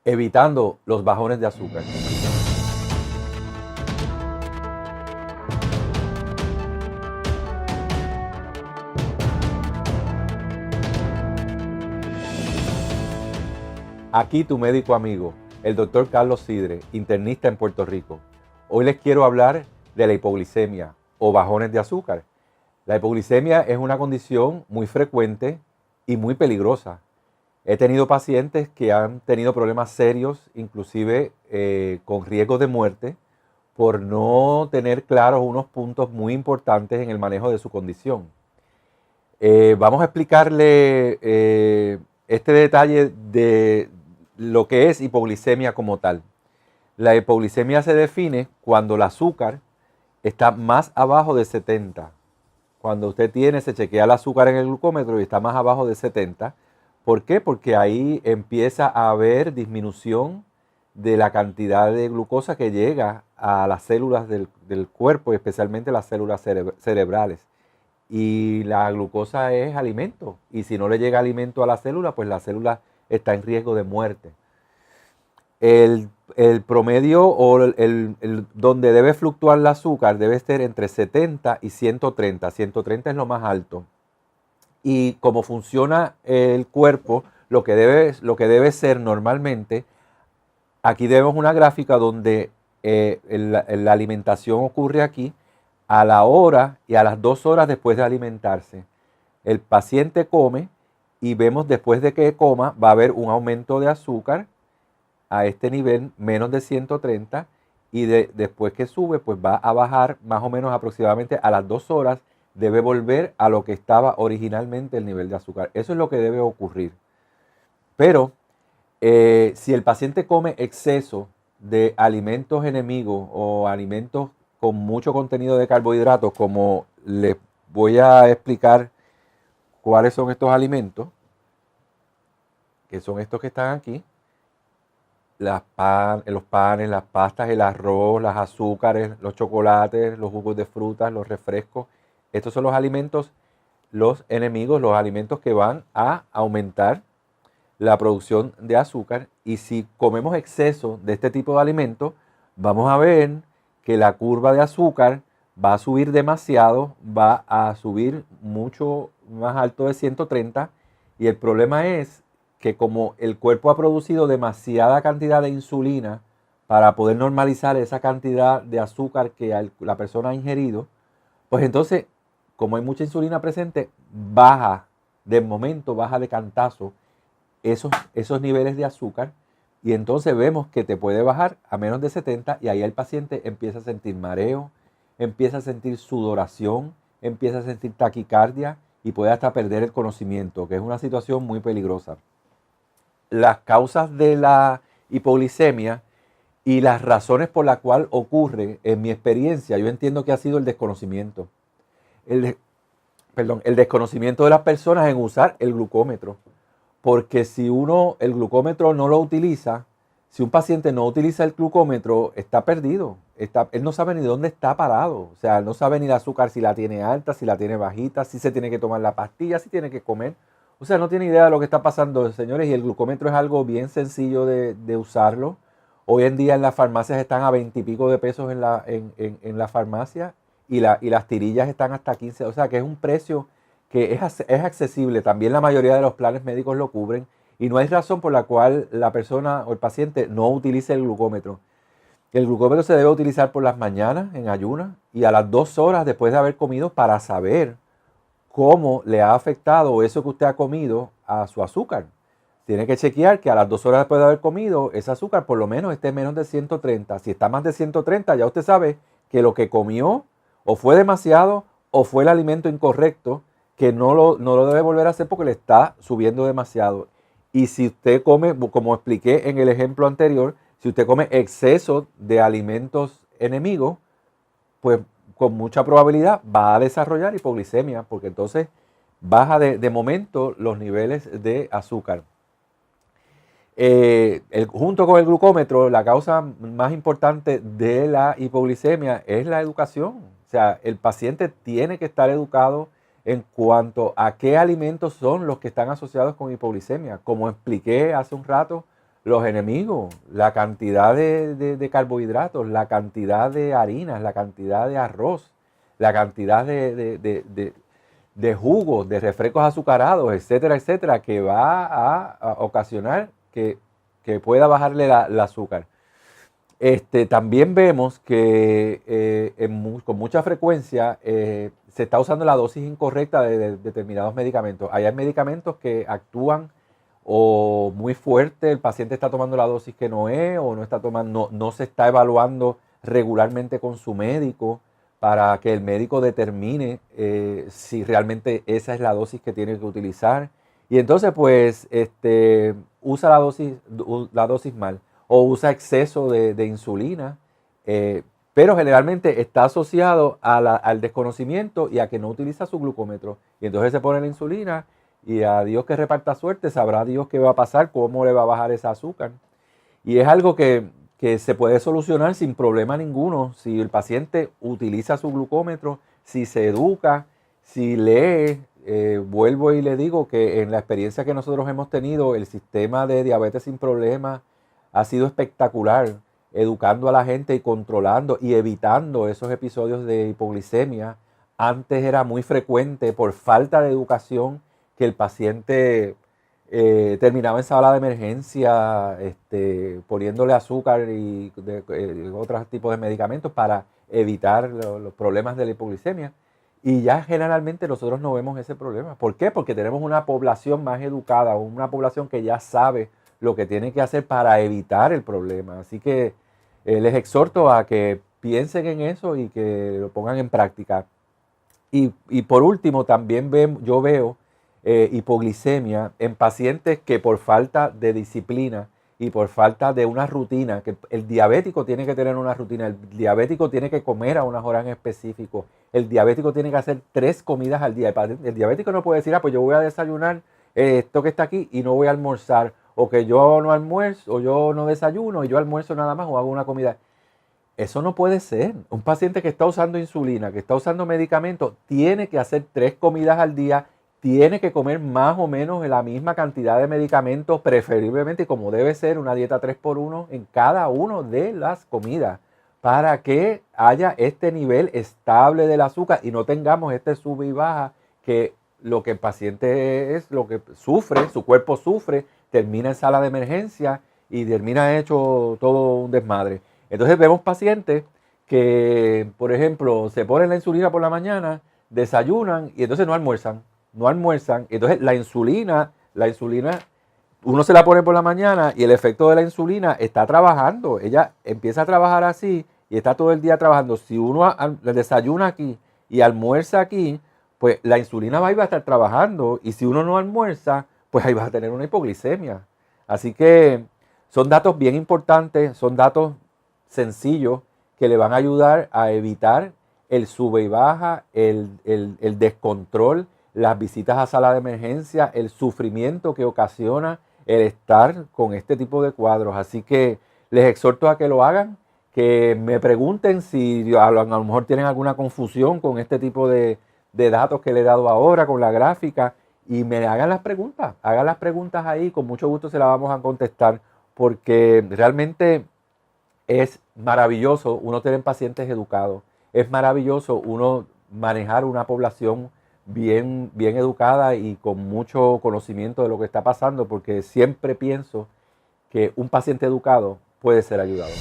evitando los bajones de azúcar. Aquí tu médico amigo, el doctor Carlos Sidre, internista en Puerto Rico. Hoy les quiero hablar de la hipoglicemia o bajones de azúcar. La hipoglicemia es una condición muy frecuente y muy peligrosa. He tenido pacientes que han tenido problemas serios, inclusive con riesgo de muerte, por no tener claros unos puntos muy importantes en el manejo de su condición. Vamos a explicarle este detalle de lo que es hipoglicemia como tal. La hipoglicemia se define cuando el azúcar está más abajo de 70. Cuando usted se chequea el azúcar en el glucómetro y está más abajo de 70. ¿Por qué? Porque ahí empieza a haber disminución de la cantidad de glucosa que llega a las células del cuerpo, especialmente las células cerebrales. Y la glucosa es alimento. Y si no le llega alimento a la célula, pues la célula está en riesgo de muerte. El promedio o donde debe fluctuar el azúcar debe estar entre 70 y 130. 130 es lo más alto. Y cómo funciona el cuerpo, lo que debe ser normalmente, aquí vemos una gráfica donde la alimentación ocurre aquí a la hora y a las 2 horas después de alimentarse. El paciente come y vemos después de que coma va a haber un aumento de azúcar a este nivel menos de 130 y después que sube pues va a bajar más o menos aproximadamente a las 2 horas, debe volver a lo que estaba originalmente el nivel de azúcar. Eso es lo que debe ocurrir. Pero si el paciente come exceso de alimentos enemigos o alimentos con mucho contenido de carbohidratos, como les voy a explicar cuáles son estos alimentos, que son estos que están aquí, los panes, las pastas, el arroz, los azúcares, los chocolates, los jugos de frutas, los refrescos. Estos son los alimentos, los enemigos, los alimentos que van a aumentar la producción de azúcar. Y si comemos exceso de este tipo de alimentos, vamos a ver que la curva de azúcar va a subir demasiado, va a subir mucho más alto de 130. Y el problema es que como el cuerpo ha producido demasiada cantidad de insulina para poder normalizar esa cantidad de azúcar que la persona ha ingerido, pues entonces, como hay mucha insulina presente, baja de cantazo esos niveles de azúcar, y entonces vemos que te puede bajar a menos de 70 y ahí el paciente empieza a sentir mareo, empieza a sentir sudoración, empieza a sentir taquicardia y puede hasta perder el conocimiento, que es una situación muy peligrosa. Las causas de la hipoglicemia y las razones por las cuales ocurre, en mi experiencia, yo entiendo que ha sido el desconocimiento. El desconocimiento de las personas en usar el glucómetro. Porque si el glucómetro no lo utiliza, si un paciente no utiliza el glucómetro, está perdido. Él no sabe ni dónde está parado. O sea, él no sabe ni el azúcar si la tiene alta, si la tiene bajita, si se tiene que tomar la pastilla, si tiene que comer. O sea, no tiene idea de lo que está pasando, señores. Y el glucómetro es algo bien sencillo de usarlo. Hoy en día en las farmacias están a 20 y pico de pesos en la farmacia y las tirillas están hasta 15. O sea, que es un precio que es accesible. También la mayoría de los planes médicos lo cubren y no hay razón por la cual la persona o el paciente no utilice el glucómetro. El glucómetro se debe utilizar por las mañanas en ayunas y a las 2 horas después de haber comido para saber cómo le ha afectado eso que usted ha comido a su azúcar. Tiene que chequear que a las 2 horas después de haber comido, ese azúcar por lo menos esté menos de 130. Si está más de 130, ya usted sabe que lo que comió o fue demasiado o fue el alimento incorrecto, que no lo debe volver a hacer porque le está subiendo demasiado. Y si usted come, como expliqué en el ejemplo anterior, si usted come exceso de alimentos enemigos, pues con mucha probabilidad va a desarrollar hipoglicemia, porque entonces baja de momento los niveles de azúcar. Junto con el glucómetro, la causa más importante de la hipoglicemia es la educación. O sea, el paciente tiene que estar educado en cuanto a qué alimentos son los que están asociados con hipoglicemia. Como expliqué hace un rato, los enemigos, la cantidad de carbohidratos, la cantidad de harinas, la cantidad de arroz, la cantidad de jugos, de refrescos azucarados, etcétera, etcétera, que va a ocasionar que pueda bajarle el azúcar. También vemos que con mucha frecuencia se está usando la dosis incorrecta de determinados medicamentos. Hay medicamentos que actúan o muy fuerte, el paciente está tomando la dosis que no es, o no está tomando, no se está evaluando regularmente con su médico para que el médico determine si realmente esa es la dosis que tiene que utilizar. Y entonces, pues, usa la dosis mal o usa exceso de insulina, pero generalmente está asociado al desconocimiento y a que no utiliza su glucómetro. Y entonces se pone la insulina y a Dios que reparta suerte, sabrá Dios qué va a pasar, cómo le va a bajar ese azúcar. Y es algo que se puede solucionar sin problema ninguno si el paciente utiliza su glucómetro, si se educa, si lee. Vuelvo y le digo que en la experiencia que nosotros hemos tenido, el sistema de diabetes sin problemas ha sido espectacular, educando a la gente y controlando y evitando esos episodios de hipoglicemia. Antes era muy frecuente por falta de educación que el paciente terminaba en sala de emergencia poniéndole azúcar y otros tipos de medicamentos para evitar los problemas de la hipoglicemia. Y ya generalmente nosotros no vemos ese problema. ¿Por qué? Porque tenemos una población más educada, una población que ya sabe lo que tiene que hacer para evitar el problema. Así que les exhorto a que piensen en eso y que lo pongan en práctica. Y por último, también yo veo hipoglicemia en pacientes que por falta de disciplina y por falta de una rutina, que el diabético tiene que tener una rutina, el diabético tiene que comer a unas horas en específico, el diabético tiene que hacer 3 comidas al día. El diabético no puede decir, pues yo voy a desayunar esto que está aquí y no voy a almorzar, o que yo no almuerzo, o yo no desayuno y yo almuerzo nada más o hago una comida. Eso no puede ser. Un paciente que está usando insulina, que está usando medicamentos, tiene que hacer 3 comidas al día, tiene que comer más o menos la misma cantidad de medicamentos, preferiblemente como debe ser, una dieta 3x1 en cada una de las comidas, para que haya este nivel estable del azúcar y no tengamos este sube y baja, que lo que el paciente es, lo que sufre, su cuerpo sufre, termina en sala de emergencia y termina hecho todo un desmadre. Entonces vemos pacientes que, por ejemplo, se ponen la insulina por la mañana, desayunan y entonces no almuerzan. Entonces la insulina, uno se la pone por la mañana y el efecto de la insulina está trabajando. Ella empieza a trabajar así y está todo el día trabajando. Si uno desayuna aquí y almuerza aquí, pues la insulina va a estar trabajando. Y si uno no almuerza, pues ahí vas a tener una hipoglicemia. Así que son datos bien importantes, son datos sencillos que le van a ayudar a evitar el sube y baja, el descontrol, las visitas a sala de emergencia, el sufrimiento que ocasiona el estar con este tipo de cuadros. Así que les exhorto a que lo hagan, que me pregunten si a lo mejor tienen alguna confusión con este tipo de datos que le he dado ahora, con la gráfica, y me hagan las preguntas ahí, con mucho gusto se las vamos a contestar, porque realmente es maravilloso uno tener pacientes educados, es maravilloso uno manejar una población bien educada y con mucho conocimiento de lo que está pasando, porque siempre pienso que un paciente educado puede ser ayudado.